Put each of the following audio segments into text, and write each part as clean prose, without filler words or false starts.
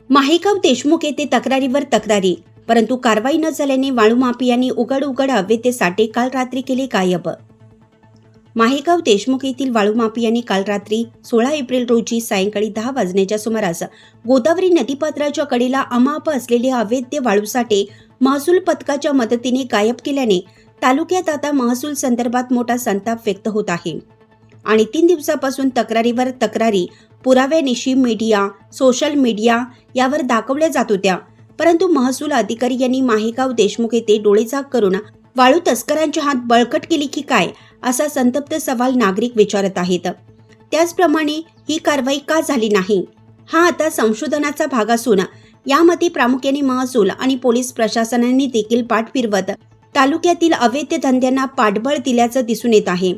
माहेगाव देशमुख येथे तक्रारीवर तक्रारी, परंतु कारवाई न झाल्याने वाळू माफियांनी उघड अवैध साठे काल रात्री केले गायब. माहेगाव देशमुख येथील वाळू माफियांनी काल रात्री 16 एप्रिल रोजी सायंकाळी 10 वाजण्याच्या सुमारास गोदावरी नदीपात्राच्या कडेला अमाप असलेले अवैध वाळू साठे महसूल पथकाच्या मदतीने गायब केल्याने तालुक्यात आता महसूल संदर्भात मोठा संताप व्यक्त होत आहे. आणि 3 दिवसापासून तक्रारीवर तक्रारी पुराव्यानिशी मीडिया, सोशल मीडिया यावर दाखवल्या जात होत्या, परंतु महसूल अधिकारी यांनी माहेगाव देशमुख येथे डोळेझाक करून वाळू तस्करांचे हात बळकट केली की काय असा संतप्त सवाल नागरिक विचारत आहेत. त्याचप्रमाणे ही कारवाई का झाली नाही हा आता संशोधनाचा भाग असून यामध्ये प्रामुख्याने महसूल आणि पोलीस प्रशासनाने देखील पाठ फिरवत तालुक्यातील अवैध धंद्यांना पाठबळ दिल्याचं दिसून येत आहे.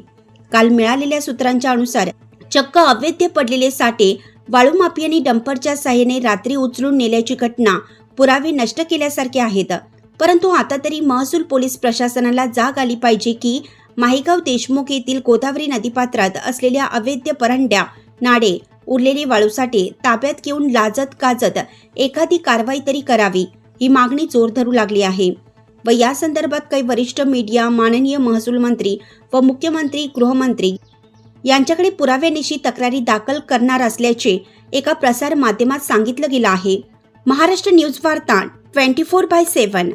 काल मिळालेल्या सूत्रांच्या अनुसार चक्क अवैध पडलेले साठे वाळू माफियांनी डंपरच्या साहाय्याने रात्री उचलून नेल्याची घटना पुरावे नष्ट केल्यासारखे आहेत. परंतु आता तरी महसूल पोलीस प्रशासनाला जाग आली पाहिजे की माहेगाव देशमुख येथील गोदावरी नदीपात्रात असलेल्या अवैध परंड्या, नाडे, उरलेले वाळूसाठे ताब्यात घेऊन लाजत गाजत एखादी कारवाई तरी करावी, ही मागणी जोर धरू लागली आहे. व या संदर्भात काही वरिष्ठ मीडिया माननीय महसूल मंत्री व मुख्यमंत्री, गृहमंत्री यांच्याकडे पुराव्यानिशी तक्रारी दाखल करणार असल्याचे एका प्रसार माध्यमात सांगितलं गेलं आहे. महाराष्ट्र न्यूज वार्ता 24/7.